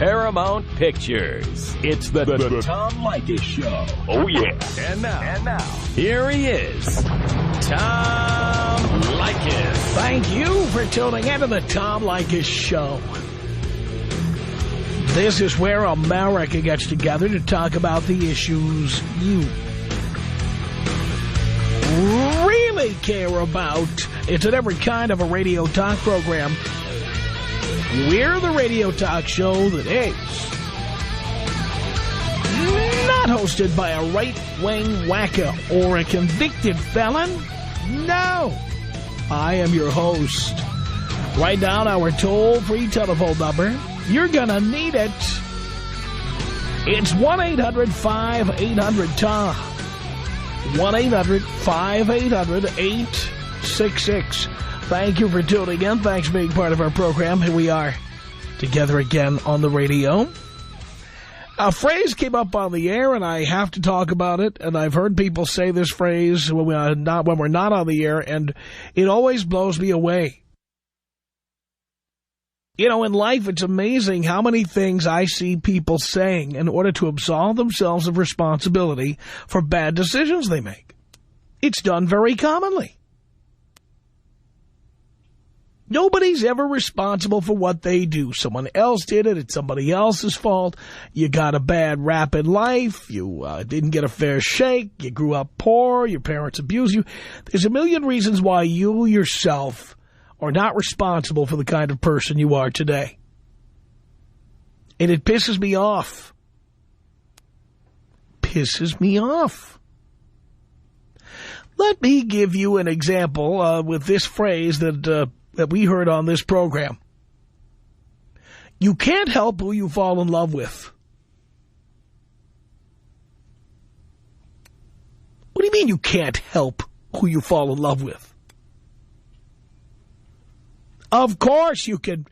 Paramount Pictures. It's the Tom Leykis Show. Oh, yeah. And now, here he is, Tom Leykis. Thank you for tuning in to the Tom Leykis Show. This is where America gets together to talk about the issues you really care about. It's at every kind of a radio talk program. We're the radio talk show that is not hosted by a right-wing wacko or a convicted felon. No, I am your host. Write down our toll-free telephone number. You're gonna need it. It's 1-800-5800-TOM. 1-800-5800-866. Thank you for tuning in. Thanks for being part of our program. Here we are together again on the radio. A phrase came up on the air, and I have to talk about it. And I've heard people say this phrase when we're not on the air, and it always blows me away. You know, in life, it's amazing how many things I see people saying in order to absolve themselves of responsibility for bad decisions they make. It's done very commonly. Nobody's ever responsible for what they do. Someone else did it. It's somebody else's fault. You got a bad rap in life. You didn't get a fair shake. You grew up poor. Your parents abused you. There's a million reasons why you yourself are not responsible for the kind of person you are today. And it pisses me off. Pisses me off. Let me give you an example with this phrase that we heard on this program. You can't help who you fall in love with. What do you mean you can't help who you fall in love with? Of course you can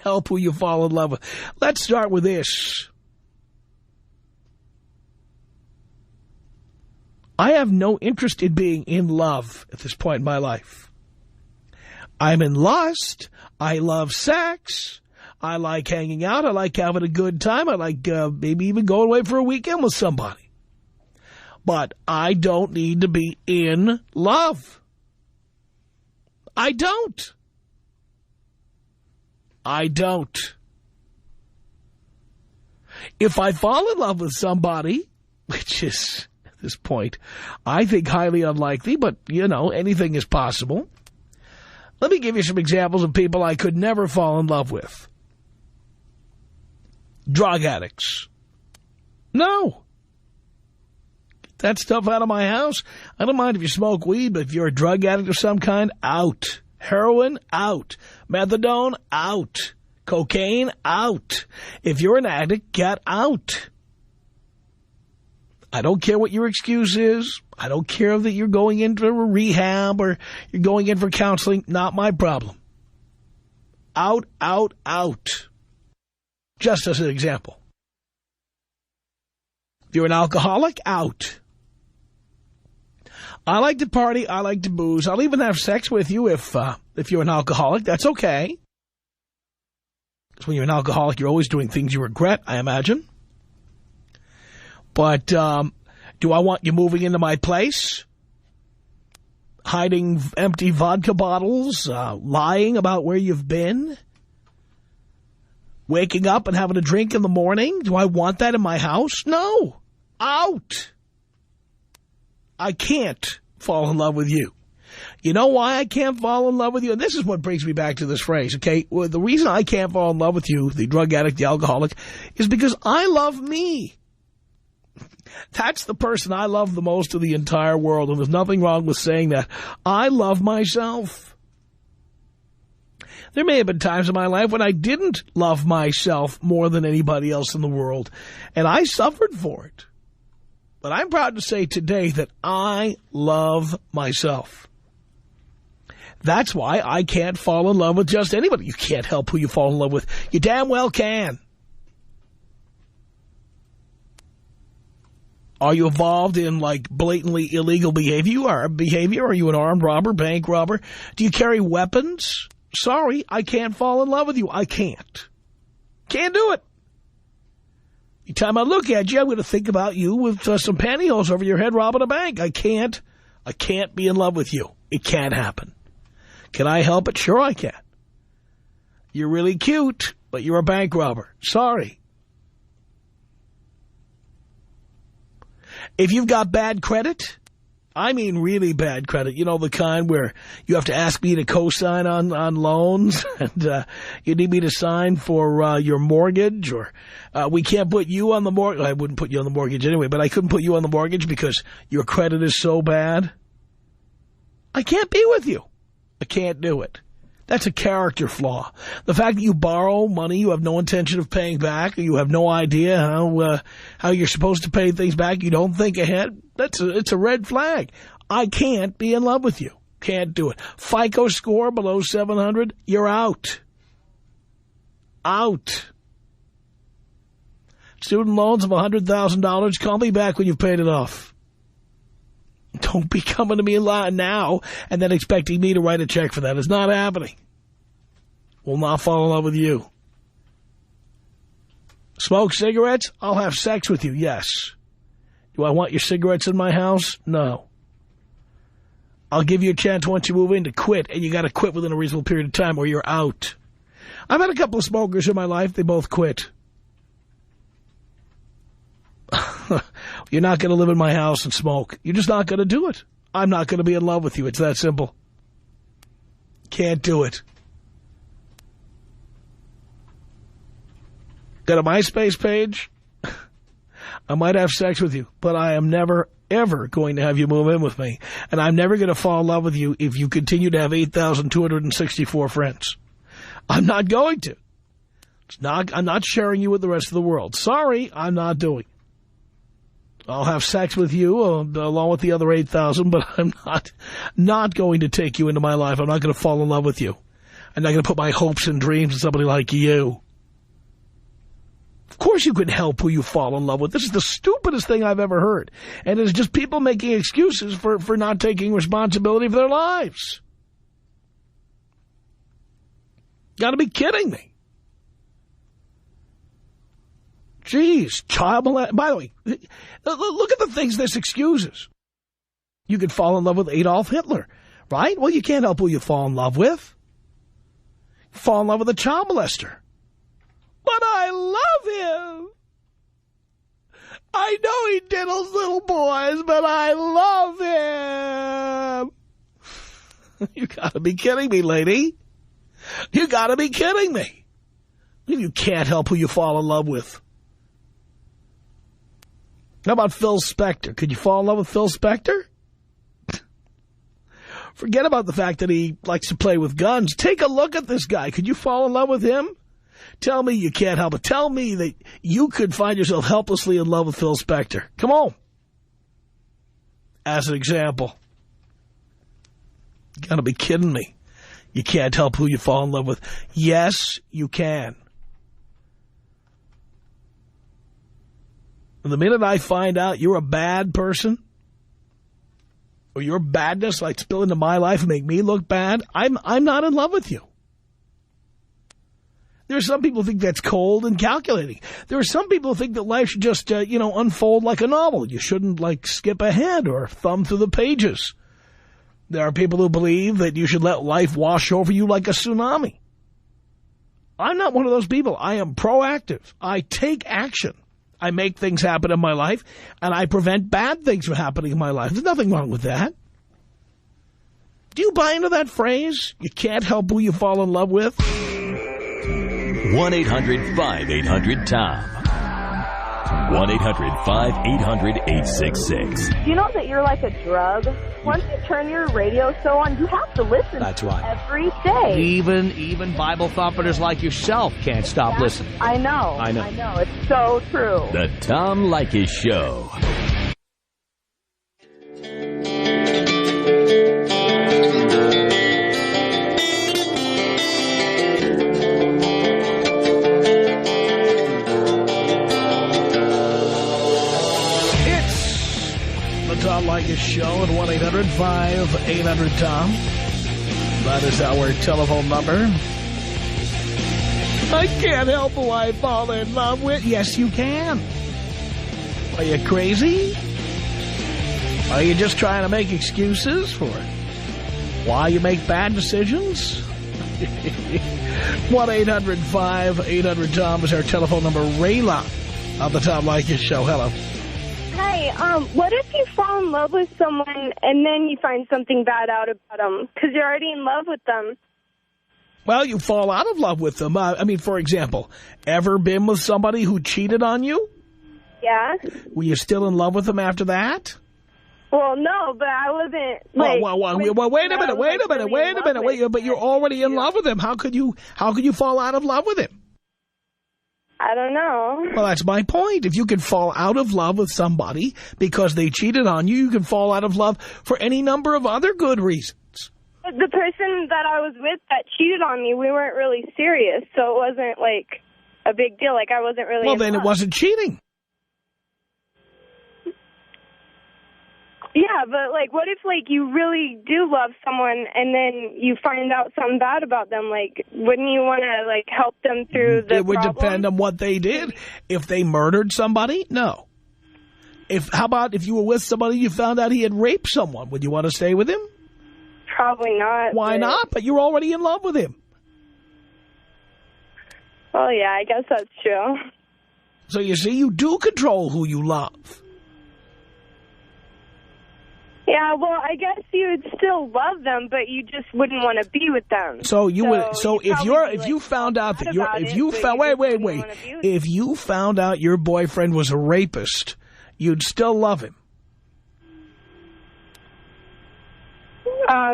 help who you fall in love with. Let's start with this. I have no interest in being in love at this point in my life. I'm in lust. I love sex. I like hanging out. I like having a good time. I like maybe even going away for a weekend with somebody. But I don't need to be in love. I don't. If I fall in love with somebody, which is, at this point, I think highly unlikely, but, you know, anything is possible. Let me give you some examples of people I could never fall in love with. Drug addicts. No. Get that stuff out of my house. I don't mind if you smoke weed, but if you're a drug addict of some kind, out. Heroin, out. Methadone, out. Cocaine, out. If you're an addict, get out. I don't care what your excuse is. I don't care that you're going into a rehab or you're going in for counseling. Not my problem. Out, out, out. Just as an example. If you're an alcoholic, out. I like to party. I like to booze. I'll even have sex with you if you're an alcoholic. That's okay. Because when you're an alcoholic, you're always doing things you regret, I imagine. But do I want you moving into my place? Hiding empty vodka bottles? Lying about where you've been? Waking up and having a drink in the morning? Do I want that in my house? No. Out. I can't fall in love with you. You know why I can't fall in love with you? And this is what brings me back to this phrase, okay? Well, the reason I can't fall in love with you, the drug addict, the alcoholic, is because I love me. That's the person I love the most in the entire world, and there's nothing wrong with saying that. I love myself. There may have been times in my life when I didn't love myself more than anybody else in the world, and I suffered for it. But I'm proud to say today that I love myself. That's why I can't fall in love with just anybody. You can't help who you fall in love with. You damn well can. Are you involved in, like, blatantly illegal behavior? Are you an armed robber, bank robber? Do you carry weapons? Sorry, I can't fall in love with you. I can't. Can't do it. Every time I look at you, I'm going to think about you with some pantyhose over your head robbing a bank. I can't be in love with you. It can't happen. Can I help it? Sure I can. You're really cute, but you're a bank robber. Sorry. If you've got bad credit, I mean really bad credit, you know, the kind where you have to ask me to co-sign on loans and you need me to sign for your mortgage, or we can't put you on the mortgage. I wouldn't put you on the mortgage anyway, but I couldn't put you on the mortgage because your credit is so bad. I can't be with you. I can't do it. That's a character flaw. The fact that you borrow money you have no intention of paying back, or you have no idea how you're supposed to pay things back, you don't think ahead, it's a red flag. I can't be in love with you. Can't do it. FICO score below 700, you're out. Out. Student loans of $100,000, call me back when you've paid it off. Don't be coming to me now and then expecting me to write a check for that. It's not happening. Will not fall in love with you. Smoke cigarettes? I'll have sex with you, yes. Do I want your cigarettes in my house? No. I'll give you a chance once you move in to quit, and you got to quit within a reasonable period of time or you're out. I've had a couple of smokers in my life. They both quit. You're not going to live in my house and smoke. You're just not going to do it. I'm not going to be in love with you. It's that simple. Can't do it. Got a MySpace page? I might have sex with you, but I am never, ever going to have you move in with me. And I'm never going to fall in love with you if you continue to have 8,264 friends. I'm not going to. I'm not sharing you with the rest of the world. Sorry, I'm not doing it. I'll have sex with you along with the other 8,000, but I'm not going to take you into my life. I'm not going to fall in love with you. I'm not going to put my hopes and dreams in somebody like you. Of course you can help who you fall in love with. This is the stupidest thing I've ever heard. And it's just people making excuses for not taking responsibility for their lives. Got to be kidding me. Jeez, child molestation. By the way, look at the things this excuses. You could fall in love with Adolf Hitler, right? Well, you can't help who you fall in love with. Fall in love with a child molester. But I love him. I know he diddles little boys, but I love him. You gotta be kidding me, lady. You gotta be kidding me. You can't help who you fall in love with. How about Phil Spector? Could you fall in love with Phil Spector? Forget about the fact that he likes to play with guns. Take a look at this guy. Could you fall in love with him? Tell me you can't help it. Tell me that you could find yourself helplessly in love with Phil Spector. Come on. As an example. You gotta be kidding me. You can't help who you fall in love with. Yes, you can. The minute I find out you're a bad person, or your badness like spill into my life and make me look bad, I'm not in love with you. There are some people who think that's cold and calculating. There are some people who think that life should just, unfold like a novel. You shouldn't, skip ahead or thumb through the pages. There are people who believe that you should let life wash over you like a tsunami. I'm not one of those people. I am proactive. I take action. I make things happen in my life, and I prevent bad things from happening in my life. There's nothing wrong with that. Do you buy into that phrase? You can't help who you fall in love with? 1-800-5800-TOM. 1-800-5800-866. Do you know that you're like a drug? Once you turn your radio show on, you have to listen. That's right. Every day. Even Bible thumpers like yourself can't stop listening. I know. It's so true. The Tom Leykis Show. Tom Leykis Show at 1-800-5800-TOM. That is our telephone number. I can't help who I fall in love with. Yes, you can. Are you crazy? Are you just trying to make excuses for why you make bad decisions? 1-800-5800-TOM is our telephone number. Rayla on the Tom Leykis Show. Hello. Hey, what if you fall in love with someone and then you find something bad out about them because you're already in love with them? Well, you fall out of love with them. I mean, for example, ever been with somebody who cheated on you? Yeah. Were you still in love with them after that? Well, no, but I wasn't, like... Well, wait a minute. But you're already in love with him. How could you fall out of love with him? I don't know. Well, that's my point. If you can fall out of love with somebody because they cheated on you, you can fall out of love for any number of other good reasons. But the person that I was with that cheated on me, we weren't really serious, so it wasn't, like, a big deal. Like, I wasn't really Well, then it wasn't cheating. Yeah, but, like, what if, like, you really do love someone and then you find out something bad about them? Like, wouldn't you want to, like, help them through the It would problem? depend on what they did. If they murdered somebody, no. How about if you were with somebody you found out he had raped someone? Would you want to stay with him? Probably not. Why not? But you're already in love with him. Well, yeah, I guess that's true. So you see, you do control who you love. Yeah, well, I guess you would still love them, but you just wouldn't want to be with them. So you would. So if you found out that if you found out your boyfriend was a rapist, you'd still love him.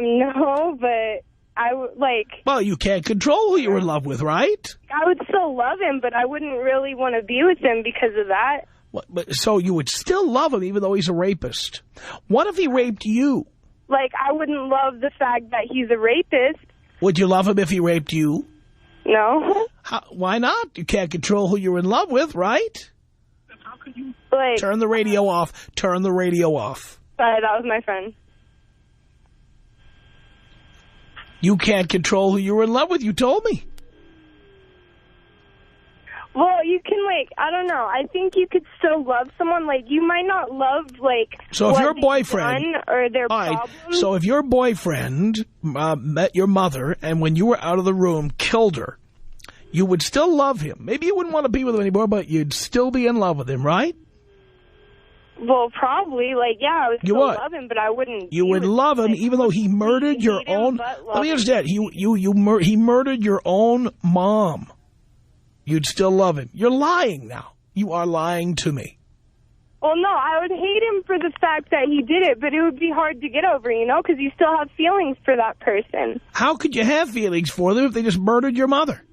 No, but I would like. Well, you can't control who you're in love with, right? I would still love him, but I wouldn't really want to be with him because of that. So you would still love him even though he's a rapist. What if he raped you? Like, I wouldn't love the fact that he's a rapist. Would you love him if he raped you? No. Why not? You can't control who you're in love with, right? How could you? Like, turn the radio off. Turn the radio off. Sorry, that was my friend. You can't control who you're in love with. You told me. Well, you can, like, I don't know. I think you could still love someone. Like, you might not love, like, so if your boyfriend or their problems. So if your boyfriend met your mother and when you were out of the room killed her, you would still love him. Maybe you wouldn't want to be with him anymore, but you'd still be in love with him, right? Well, probably. Like, yeah, I would still love him, but I wouldn't. You would love him even though he murdered your own. Let me understand. He murdered your own mom. You'd still love him. You're lying now. You are lying to me. Well, no, I would hate him for the fact that he did it, but it would be hard to get over, you know, because you still have feelings for that person. How could you have feelings for them if they just murdered your mother?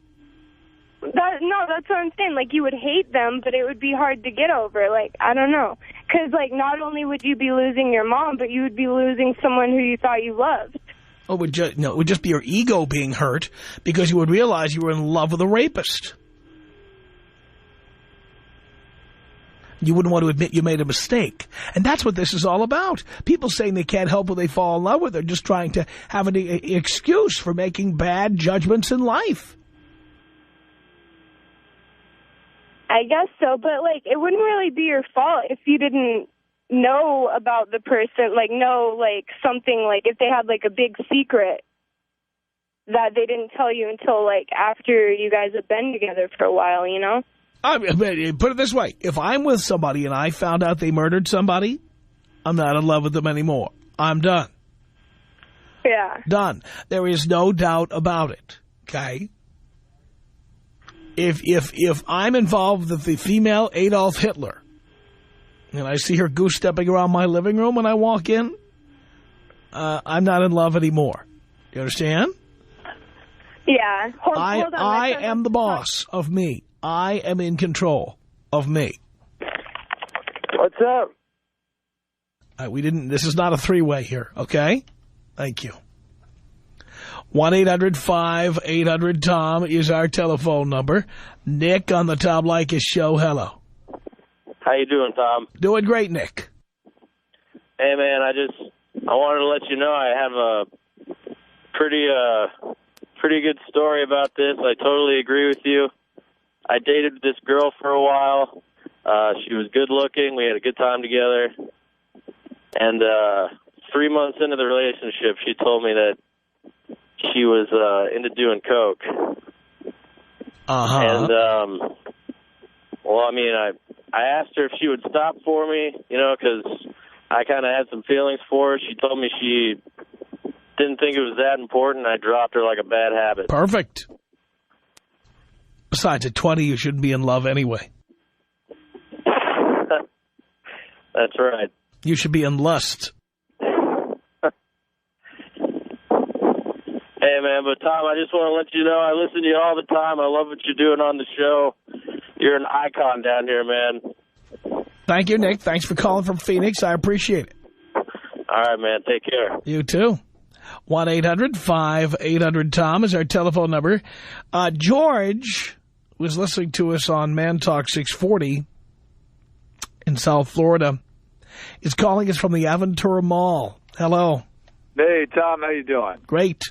No, that's what I'm saying. Like, you would hate them, but it would be hard to get over. Like, I don't know. Because, like, not only would you be losing your mom, but you would be losing someone who you thought you loved. Oh, it would just be your ego being hurt because you would realize you were in love with a rapist. You wouldn't want to admit you made a mistake. And that's what this is all about. People saying they can't help who they fall in love with. They're just trying to have an excuse for making bad judgments in life. I guess so, but, like, it wouldn't really be your fault if you didn't know about the person, like, know, like, something, like, if they had, like, a big secret that they didn't tell you until, like, after you guys have been together for a while, you know? I mean, put it this way. If I'm with somebody and I found out they murdered somebody, I'm not in love with them anymore. I'm done. Yeah. Done. There is no doubt about it, okay? If I'm involved with the female Adolf Hitler and I see her goose-stepping around my living room when I walk in, I'm not in love anymore. You understand? Yeah. Hold on. I am the boss of me. I am in control of me. What's up? This is not a three-way here, okay? Thank you. 1-800-5800-TOM is our telephone number. Nick on the Tom Leykis Show. Hello. How you doing, Tom? Doing great, Nick. Hey, man, I wanted to let you know I have a pretty pretty good story about this. I totally agree with you. I dated this girl for a while. She was good looking. We had a good time together. And 3 months into the relationship, she told me that she was into doing coke. Uh-huh. And, well, I mean, I asked her if she would stop for me, you know, because I kind of had some feelings for her. She told me she didn't think it was that important. I dropped her like a bad habit. Perfect. Besides, at 20, you shouldn't be in love anyway. That's right. You should be in lust. Hey, man, but Tom, I just want to let you know I listen to you all the time. I love what you're doing on the show. You're an icon down here, man. Thank you, Nick. Thanks for calling from Phoenix. I appreciate it. All right, man. Take care. You too. 1-800-5800-TOM is our telephone number. George was listening to us on Man Talk 640 in South Florida. Is calling us from the Aventura Mall. Hello. Hey, Tom. How you doing? Great.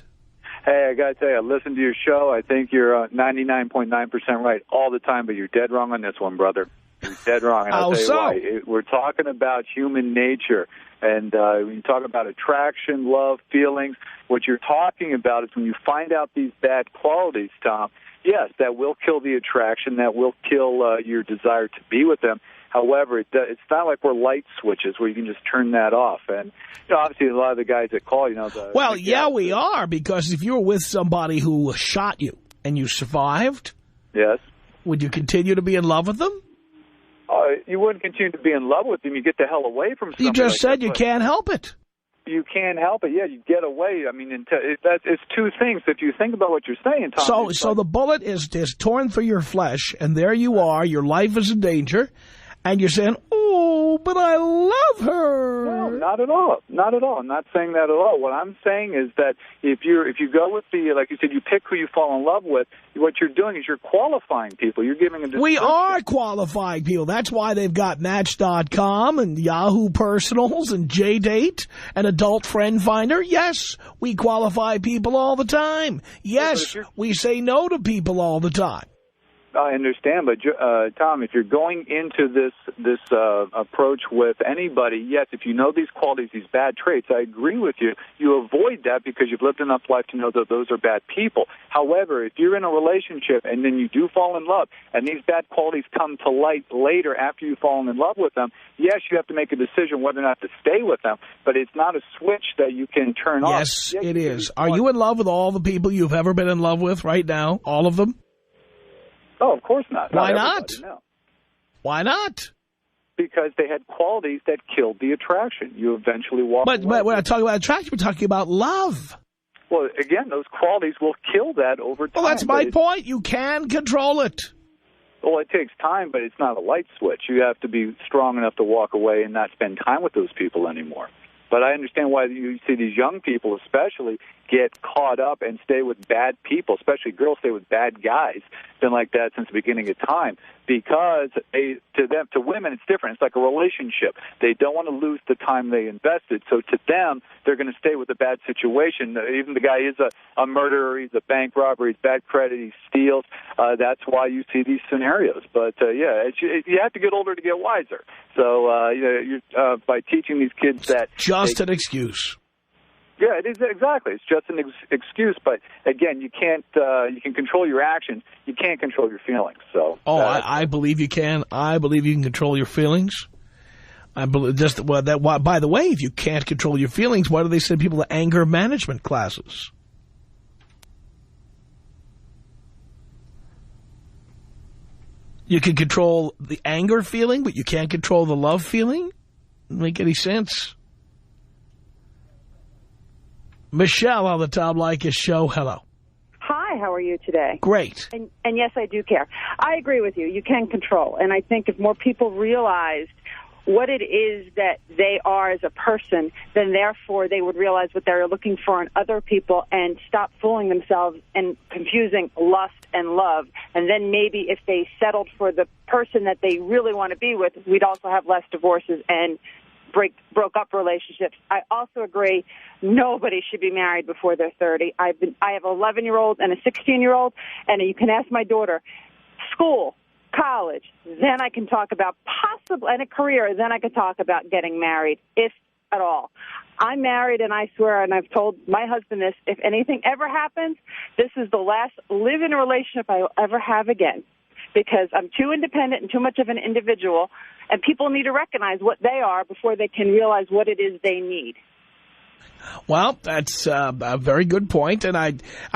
Hey, I got to tell you, I listen to your show. I think you're 99.9% right all the time, but you're dead wrong on this one, brother. You're dead wrong. And I'll tell you why. We're talking about human nature. And when you talk about attraction, love, feelings, what you're talking about is when you find out these bad qualities, Tom, yes, that will kill the attraction. That will kill your desire to be with them. However, it's not like we're light switches where you can just turn that off. And, you know, obviously a lot of the guys that call, you know. We are, because if you were with somebody who shot you and you survived, yes, would you continue to be in love with them? You wouldn't continue to be in love with them. You get the hell away from somebody. You just said you can't help it. You can't help it. Yeah, you get away. I mean, it's two things. If you think about what you're saying, Tom. So the bullet is torn through your flesh, and there you are. Your life is in danger. And you're saying, oh, but I love her. No, not at all. Not at all. I'm not saying that at all. What I'm saying is that if you go with like you said, you pick who you fall in love with, what you're doing is you're qualifying people. You're giving a description. We are qualifying people. That's why they've got Match.com and Yahoo Personals and JDate and Adult Friend Finder. Yes, we qualify people all the time. Yes, we say no to people all the time. I understand, but Tom, if you're going into this approach with anybody, yes, if you know these qualities, these bad traits, I agree with you. You avoid that because you've lived enough life to know that those are bad people. However, if you're in a relationship and then you do fall in love, and these bad qualities come to light later after you've fallen in love with them, yes, you have to make a decision whether or not to stay with them. But it's not a switch that you can turn off. Yes, it is. Are you in love with all the people you've ever been in love with right now? All of them? Oh, of course not. Why not? No. Why not? Because they had qualities that killed the attraction. You eventually walk away. But we're not talking about attraction. We're talking about love. Well, again, those qualities will kill that over time. Well, that's my point. You can control it. Well, it takes time, but it's not a light switch. You have to be strong enough to walk away and not spend time with those people anymore. But I understand why you see these young people especially get caught up and stay with bad people, especially girls stay with bad guys. It's been like that since the beginning of time because to women, it's different. It's like a relationship. They don't want to lose the time they invested. So to them, they're going to stay with a bad situation. Even the guy is a murderer, he's a bank robber, he's bad credit, he steals. That's why you see these scenarios. But, you have to get older to get wiser. So by teaching these kids that... Just an excuse. Yeah, it is exactly. It's just an excuse, but again, you can't. You can control your actions. You can't control your feelings. So. Oh, I believe you can. I believe you can control your feelings. I believe by the way, if you can't control your feelings, why do they send people to anger management classes? You can control the anger feeling, but you can't control the love feeling? Doesn't make any sense. Michelle on the Tom Leykis Show. Hello. Hi, how are you today? Great. And yes, I do care. I agree with you. You can control. And I think if more people realized what it is that they are as a person, then therefore they would realize what they're looking for in other people and stop fooling themselves and confusing lust and love. And then maybe if they settled for the person that they really want to be with, we'd also have less divorces and broke up relationships. I also agree nobody should be married before they're 30. I have an 11-year-old and a 16-year-old, and you can ask my daughter, school, college, then I can talk about possible, and a career, then I can talk about getting married, if at all. I'm married, and I swear, and I've told my husband this, if anything ever happens, this is the last live-in relationship I will ever have again, because I'm too independent and too much of an individual, and people need to recognize what they are before they can realize what it is they need. Well, that's a very good point, and I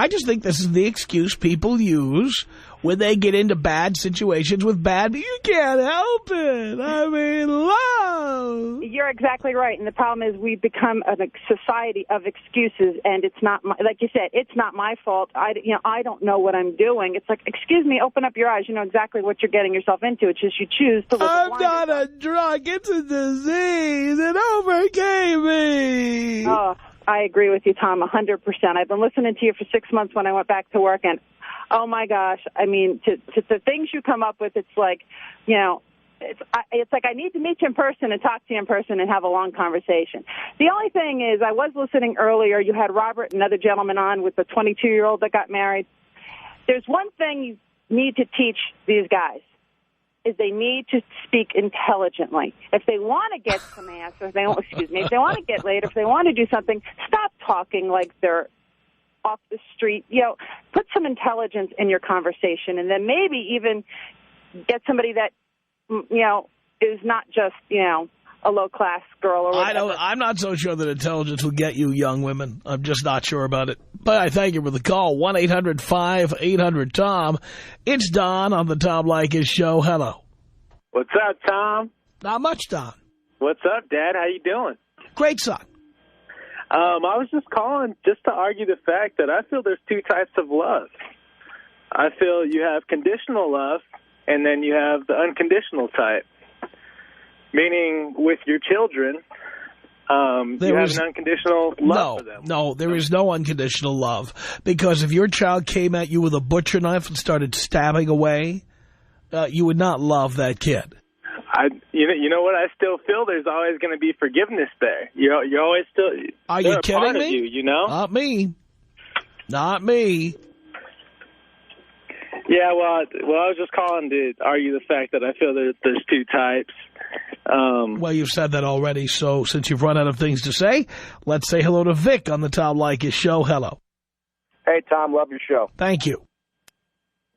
just think this is the excuse people use when they get into bad situations with bad. You can't help it. I mean, love. You're exactly right, and the problem is we become a society of excuses, and it's not like you said, it's not my fault. I don't know what I'm doing. It's like, excuse me, open up your eyes. You know exactly what you're getting yourself into. It's just you choose to look. I'm not a drug. It's a disease. It overcame me. Oh, I agree with you, Tom, 100%. I've been listening to you for 6 months when I went back to work, and oh my gosh, I mean, to the things you come up with, it's like, you know, it's like I need to meet you in person and talk to you in person and have a long conversation. The only thing is, I was listening earlier, you had Robert, another gentleman on with the 22-year-old that got married. There's one thing you need to teach these guys, is they need to speak intelligently. If they want to get some ass, or if they want to get laid, if they want to do something, stop talking like they're off the street. You know, put some intelligence in your conversation, and then maybe even get somebody that, you know, is not just, you know, a low-class girl or whatever. I'm not so sure that intelligence will get you young women. I'm just not sure about it. But I thank you for the call. 1-800-5800-TOM. It's Don on the Tom Leykis Show. Hello. What's up, Tom? Not much, Don. What's up, Dad? How you doing? Great, son. I was just calling just to argue the fact that I feel there's two types of love. I feel you have conditional love, and then you have the unconditional type. Meaning, with your children, you have an unconditional love for them. No, there is no unconditional love. Because if your child came at you with a butcher knife and started stabbing away, you would not love that kid. You know what? I still feel there's always going to be forgiveness there. You're always still. Are you kidding me? You know? Not me. Not me. Yeah, well, I was just calling to argue the fact that I feel that there's two types. Well, you've said that already, so since you've run out of things to say, let's say hello to Vic on the Tom Leykis Show. Hello. Hey, Tom, love your show. Thank you.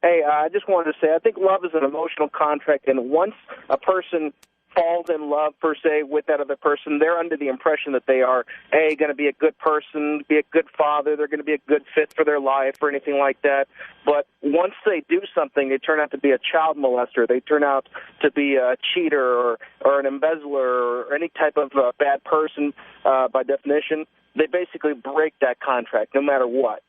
Hey, I just wanted to say, I think love is an emotional contract, and once a person falls in love, per se, with that other person, they're under the impression that they are, A, going to be a good person, be a good father, they're going to be a good fit for their life or anything like that. But once they do something, they turn out to be a child molester, they turn out to be a cheater or an embezzler or any type of bad person by definition, they basically break that contract no matter what.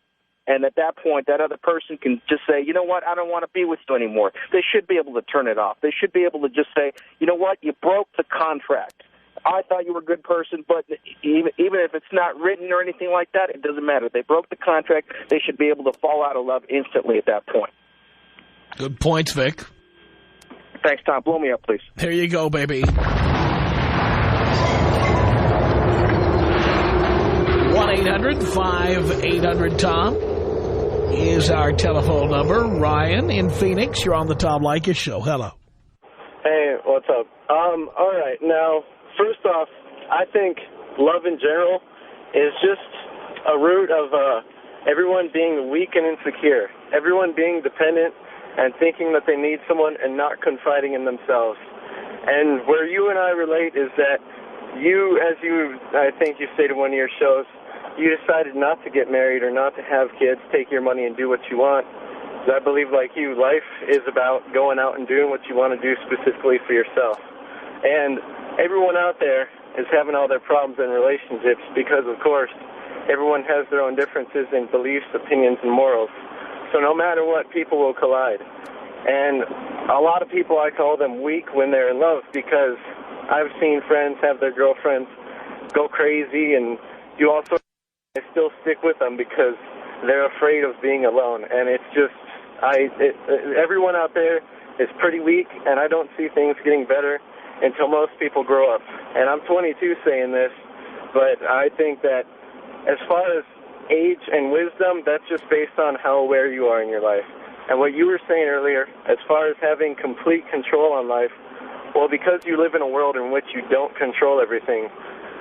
And at that point, that other person can just say, you know what, I don't want to be with you anymore. They should be able to turn it off. They should be able to just say, you know what, you broke the contract. I thought you were a good person, but even if it's not written or anything like that, it doesn't matter. They broke the contract. They should be able to fall out of love instantly at that point. Good points, Vic. Thanks, Tom. Blow me up, please. There you go, baby. 1-800-5800-TOM is our telephone number. Ryan in Phoenix, you're on the Tom Leykis Show. Hello. Hey, what's up? All right. Now, first off, I think love in general is just a root of everyone being weak and insecure, everyone being dependent and thinking that they need someone and not confiding in themselves. And where you and I relate is that you, I think you stated in one of your shows, you decided not to get married or not to have kids, take your money and do what you want. I believe, like you, life is about going out and doing what you want to do specifically for yourself. And everyone out there is having all their problems in relationships because, of course, everyone has their own differences in beliefs, opinions, and morals. So no matter what, people will collide. And a lot of people, I call them weak when they're in love because I've seen friends have their girlfriends go crazy and do all sorts of I still stick with them because they're afraid of being alone. And it's just, everyone out there is pretty weak, and I don't see things getting better until most people grow up. And I'm 22 saying this, but I think that as far as age and wisdom, that's just based on how aware you are in your life. And what you were saying earlier, as far as having complete control on life, well, because you live in a world in which you don't control everything,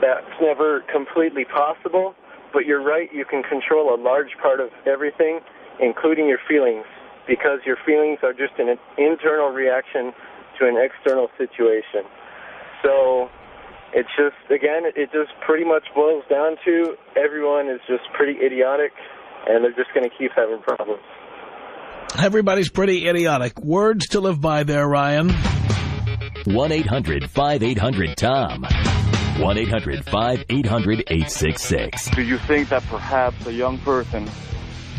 that's never completely possible. But you're right, you can control a large part of everything, including your feelings, because your feelings are just an internal reaction to an external situation. So it's just, again, it just pretty much boils down to everyone is just pretty idiotic, and they're just going to keep having problems. Everybody's pretty idiotic. Words to live by there, Ryan. 1-800-5800-TOM. 1-800-5800-866. Do you think that perhaps a young person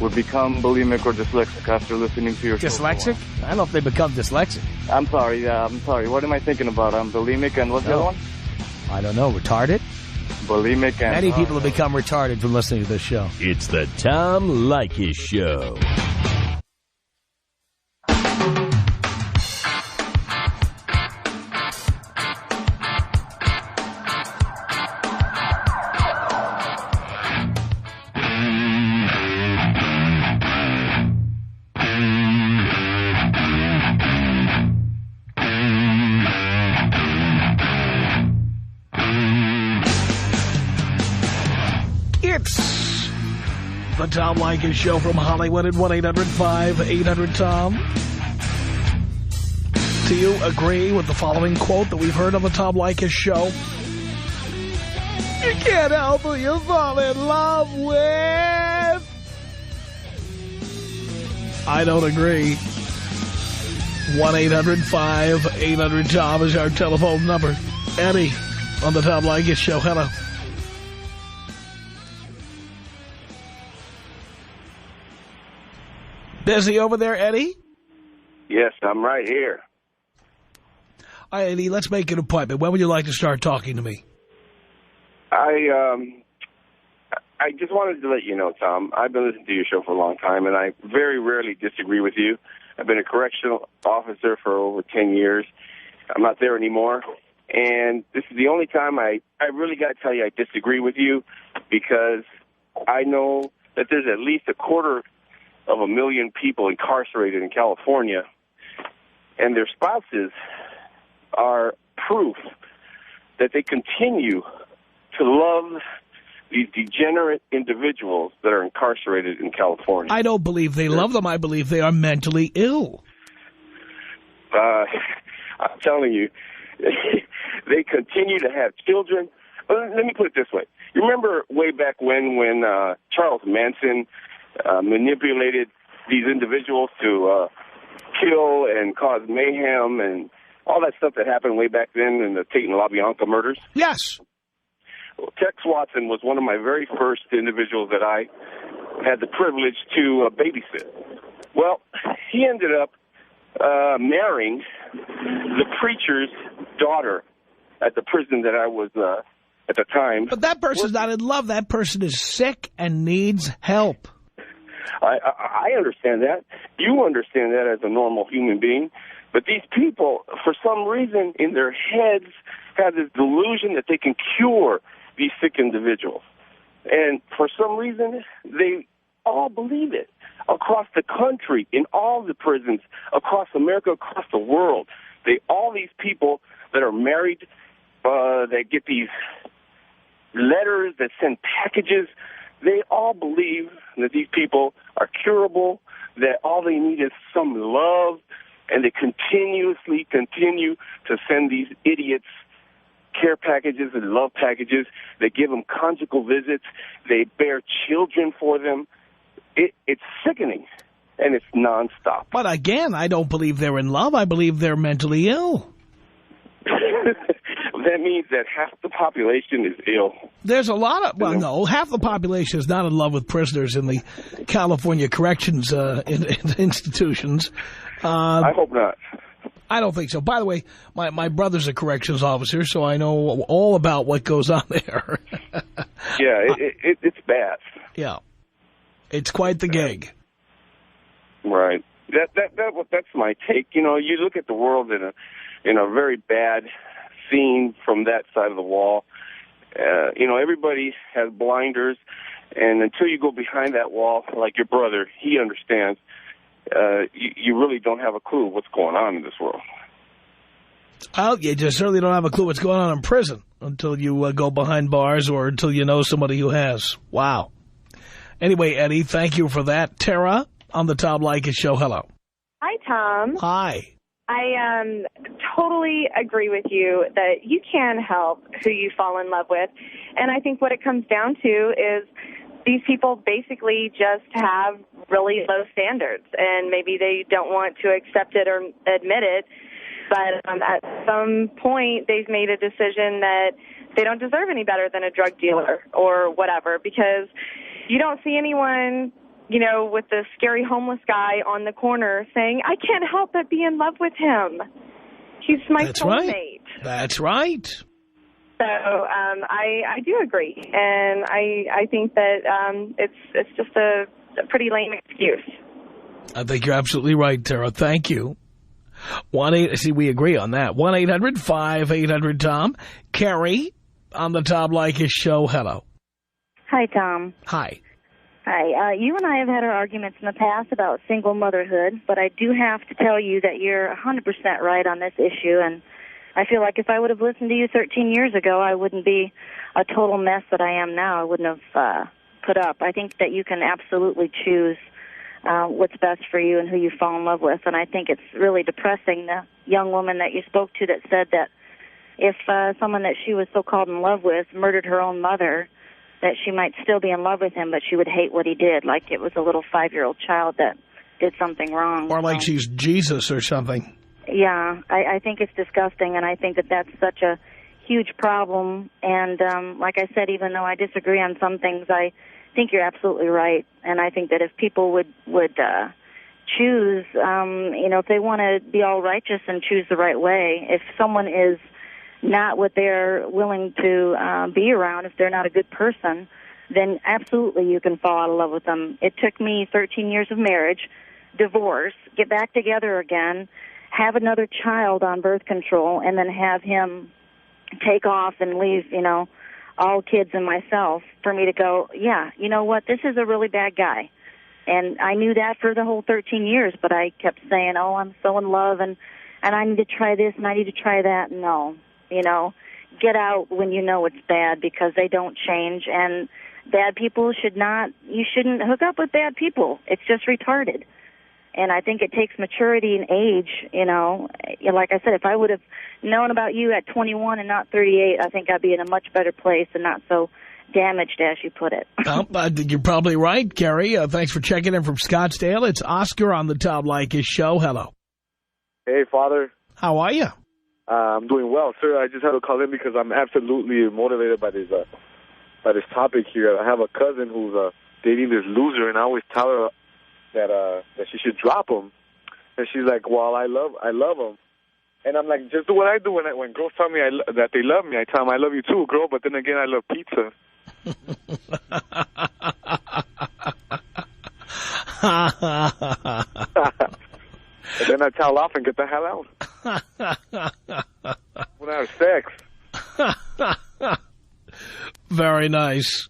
would become bulimic or dyslexic after listening to your show? Dyslexic? I don't know if they become dyslexic. I'm sorry. What am I thinking about? Bulimic and what's the other one? I don't know. Retarded? Bulimic and... Many people have become retarded from listening to this show. It's the Tom Leykis Show. It's the Tom Leykis Show from Hollywood at 1-800-5800-TOM. Do you agree with the following quote that we've heard on the Tom Leykis Show? You can't help who you fall in love with. I don't agree. 1-800-5800-TOM is our telephone number. Eddie on the Tom Leykis Show. Hello. Busy over there, Eddie? Yes, I'm right here. All right, Eddie, let's make an appointment. When would you like to start talking to me? I just wanted to let you know, Tom, I've been listening to your show for a long time, and I very rarely disagree with you. I've been a correctional officer for over 10 years. I'm not there anymore. And this is the only time I really got to tell you I disagree with you, because I know that there's at least 250,000 people incarcerated in California, and their spouses are proof that they continue to love these degenerate individuals that are incarcerated in California. I don't believe they love them. I believe they are mentally ill. I'm telling you, they continue to have children. Let me put it this way. You remember way back when Charles Manson manipulated these individuals to kill and cause mayhem and all that stuff that happened way back then in the Tate and LaBianca murders? Yes. Well, Tex Watson was one of my very first individuals that I had the privilege to babysit. Well, he ended up marrying the preacher's daughter at the prison that I was at the time. But that person's not in love. That person is sick and needs help. I understand that. You understand that as a normal human being. But these people, for some reason, in their heads, have this delusion that they can cure these sick individuals. And for some reason, they all believe it. Across the country, in all the prisons, across America, across the world, all these people that are married, that get these letters that send packages, they all believe that these people are curable, that all they need is some love, and they continuously continue to send these idiots care packages and love packages. They give them conjugal visits. They bear children for them. It's sickening, and it's nonstop. But again, I don't believe they're in love. I believe they're mentally ill. That means that half the population is ill. There's a lot of, well, no, half the population is not in love with prisoners in the California corrections institutions. I hope not. I don't think so. By the way, my brother's a corrections officer, so I know all about what goes on there. Yeah, it's bad. Yeah. It's quite the gig. Right. That's my take. You know, you look at the world in a very bad seen from that side of the wall. Everybody has blinders, and until you go behind that wall, like your brother, he understands, you really don't have a clue what's going on in this world. Well, you just certainly don't have a clue what's going on in prison until you go behind bars or until you know somebody who has. Wow. Anyway, Eddie, thank you for that. Tara, on the Tom Leykis Show, hello. Hi, Tom. Hi. I totally agree with you that you can help who you fall in love with. And I think what it comes down to is these people basically just have really low standards, and maybe they don't want to accept it or admit it. But at some point, they've made a decision that they don't deserve any better than a drug dealer or whatever, because you don't see anyone, with the scary homeless guy on the corner saying, I can't help but be in love with him. He's my soulmate. Right. That's right. So I do agree, and I think that it's just a pretty lame excuse. I think you're absolutely right, Tara. Thank you. We agree on that. 1-800-5800-TOM. Carrie, on the Tom Leykis Show, hello. Hi, Tom. Hi. Hi. You and I have had our arguments in the past about single motherhood, but I do have to tell you that you're 100% right on this issue, and I feel like if I would have listened to you 13 years ago, I wouldn't be a total mess that I am now. I wouldn't have put up. I think that you can absolutely choose what's best for you and who you fall in love with. And I think it's really depressing, the young woman that you spoke to that said that if someone that she was so-called in love with murdered her own mother, that she might still be in love with him, but she would hate what he did, like it was a little 5-year-old child that did something wrong. Or like she's Jesus or something. Yeah, I think it's disgusting, and I think that that's such a huge problem. And like I said, even though I disagree on some things, I think you're absolutely right. And I think that if people would choose, if they want to be all righteous and choose the right way, if someone is not what they're willing to be around, if they're not a good person, then absolutely you can fall out of love with them. It took me 13 years of marriage, divorce, get back together again, have another child on birth control, and then have him take off and leave, all kids and myself, for me to go, yeah, you know what, this is a really bad guy. And I knew that for the whole 13 years, but I kept saying, oh, I'm so in love, and I need to try this, and I need to try that. No, get out when you know it's bad, because they don't change, and bad people you shouldn't hook up with bad people. It's just retarded. And I think it takes maturity and age, Like I said, if I would have known about you at 21 and not 38, I think I'd be in a much better place and not so damaged, as you put it. Well, I think you're probably right, Gary. Thanks for checking in from Scottsdale. It's Oscar on the Tom Leykis Show. Hello. Hey, Father. How are you? I'm doing well, sir. I just had to call in because I'm absolutely motivated by this topic here. I have a cousin who's dating this loser, and I always tell her that she should drop him, and she's like, "Well, I love him," and I'm like, "Just do what I do when girls tell me that they love me. I tell them I love you too, girl. But then again, I love pizza." And then I towel off and get the hell out. When I have sex. Very nice.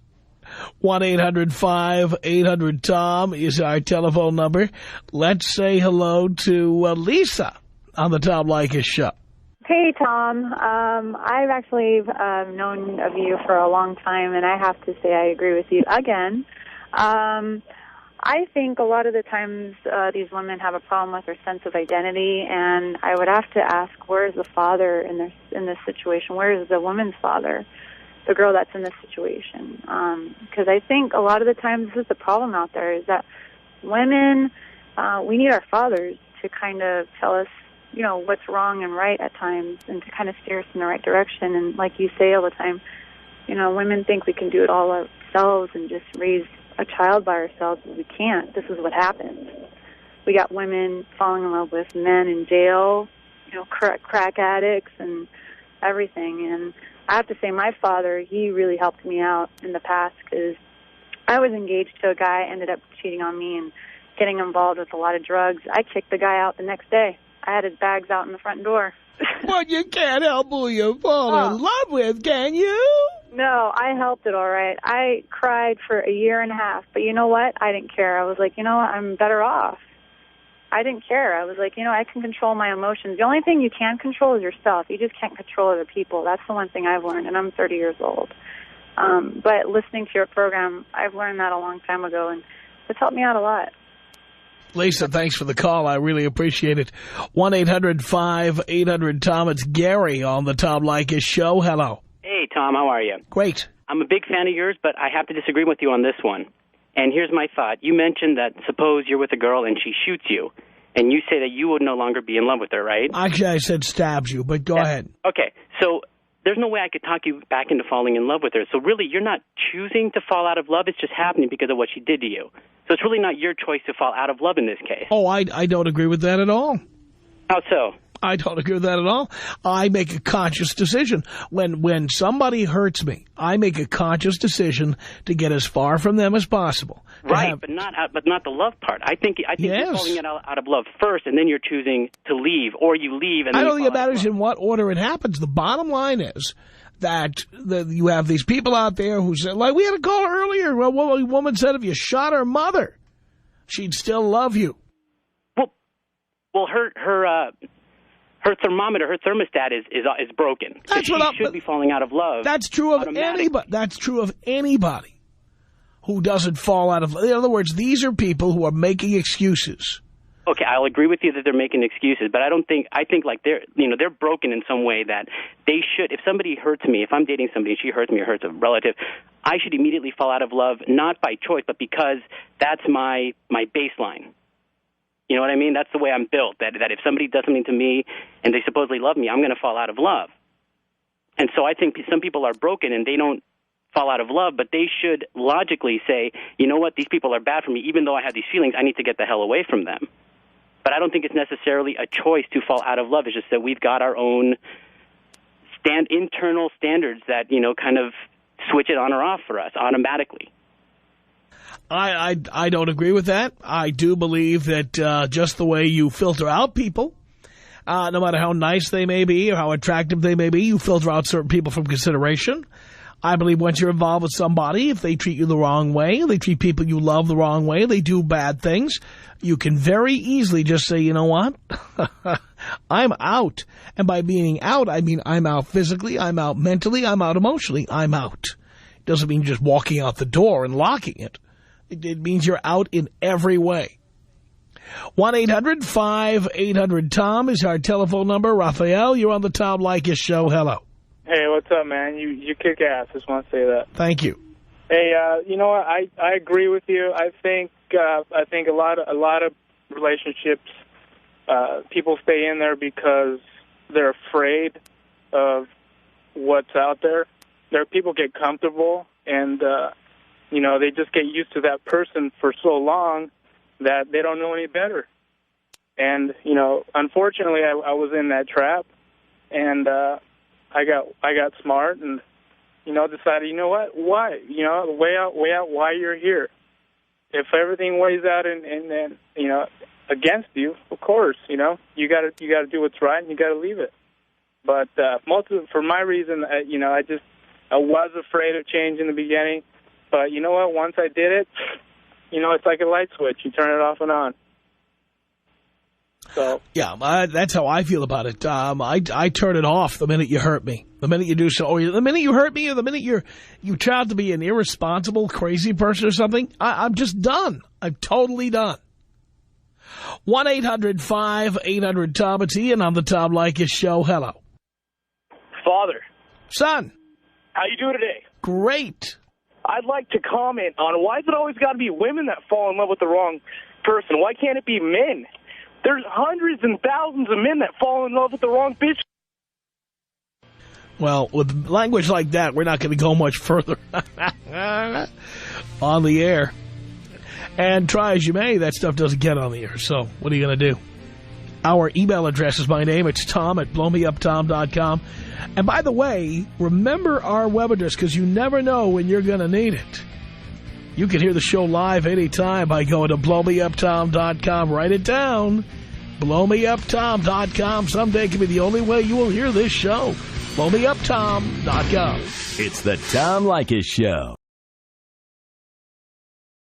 1-800-5800-TOM is our telephone number. Let's say hello to Lisa on the Tom Leykis Show. Hey, Tom. I've actually known of you for a long time, and I have to say I agree with you again. I think a lot of the times these women have a problem with their sense of identity, and I would have to ask, where is the father in this situation? Where is the woman's father, the girl that's in this situation? Because I think a lot of the times this is the problem out there, is that women, we need our fathers to kind of tell us, what's wrong and right at times, and to kind of steer us in the right direction. And like you say all the time, women think we can do it all ourselves and just raise a child by ourselves, but we can't. This is what happens. We got women falling in love with men in jail, crack addicts and everything. And I have to say, my father, he really helped me out in the past, because I was engaged to a guy, ended up cheating on me and getting involved with a lot of drugs. I kicked the guy out the next day. I had his bags out in the front door. But you can't help who you fall in love with, can you? No, I helped it all right. I cried for a year and a half, but you know what? I didn't care. I was like, you know what? I'm better off. I didn't care. I was like, you know, I can control my emotions. The only thing you can control is yourself. You just can't control other people. That's the one thing I've learned, and I'm 30 years old. But listening to your program, I've learned that a long time ago, and it's helped me out a lot. Lisa, thanks for the call. I really appreciate it. 1-800-5800-TOM. It's Gary on the Tom Leykis Show. Hello. Hey, Tom. How are you? Great. I'm a big fan of yours, but I have to disagree with you on this one. And here's my thought. You mentioned that suppose you're with a girl and she shoots you, and you say that you would no longer be in love with her, right? Actually, I said stabs you, but go ahead. Okay, so there's no way I could talk you back into falling in love with her. So really, you're not choosing to fall out of love. It's just happening because of what she did to you. So it's really not your choice to fall out of love in this case. Oh, I don't agree with that at all. How so? I don't agree with that at all. I make a conscious decision. When somebody hurts me, I make a conscious decision to get as far from them as possible. Right, but not the love part. I think you're falling out of love first, and then you're choosing to leave, or you leave. And I then don't think it matters in what order it happens. The bottom line is that you have these people out there who say, like we had a call earlier, a woman said if you shot her mother, she'd still love you. Well, her thermometer, her thermostat is broken. That's so she should be falling out of love. That's true of anybody. That's true of anybody who doesn't fall out of love. In other words, these are people who are making excuses. Okay, I'll agree with you that they're making excuses, but I think like they're broken in some way that they should. If somebody hurts me, if I'm dating somebody and she hurts me or hurts a relative, I should immediately fall out of love, not by choice, but because that's my baseline. You know what I mean? That's the way I'm built, that if somebody does something to me and they supposedly love me, I'm going to fall out of love. And so I think some people are broken and they don't fall out of love, but they should logically say, you know what, these people are bad for me. Even though I have these feelings, I need to get the hell away from them. But I don't think it's necessarily a choice to fall out of love. It's just that we've got our own internal standards that, kind of switch it on or off for us automatically. I don't agree with that. I do believe that just the way you filter out people, no matter how nice they may be or how attractive they may be, you filter out certain people from consideration. I believe once you're involved with somebody, if they treat you the wrong way, they treat people you love the wrong way, they do bad things, you can very easily just say, you know what, I'm out. And by being out, I mean I'm out physically, I'm out mentally, I'm out emotionally, I'm out. It doesn't mean just walking out the door and locking it. It means you're out in every way. 1-800-5800-TOM is our telephone number. Raphael, you're on the Tom Leykis Show. Hello. Hey, what's up, man? You kick ass. Just want to say that. Thank you. Hey, you know what? I agree with you. I think a lot of relationships, people stay in there because they're afraid of what's out there. People get comfortable and they just get used to that person for so long that they don't know any better. And, unfortunately, I was in that trap, and I got smart and, decided, you know what, why? Weigh out why you're here. If everything weighs out and against you, of course, you got to do what's right and you got to leave it. But for my reason, I was afraid of change in the beginning. But you know what? Once I did it, it's like a light switch. You turn it off and on. So yeah, that's how I feel about it. I turn it off the minute you hurt me. The minute you do so, or the minute you hurt me, or the minute you try out to be an irresponsible, crazy person or something, I'm just done. I'm totally done. 1-800-5800-TOM. It's Ian on the Tom Leykis Show. Hello. Father. Son. How you doing today? Great. I'd like to comment on why is it always got to be women that fall in love with the wrong person? Why can't it be men? There's hundreds and thousands of men that fall in love with the wrong bitch. Well, with language like that, we're not going to go much further on the air. And try as you may, that stuff doesn't get on the air. So what are you going to do? Our email address is my name. It's Tom@blowmeuptom.com. And by the way, remember our web address because you never know when you're going to need it. You can hear the show live anytime by going to blowmeuptom.com. Write it down. BlowMeUpTom.com. Someday can be the only way you will hear this show. BlowMeUpTom.com. It's the Tom Leykis Show.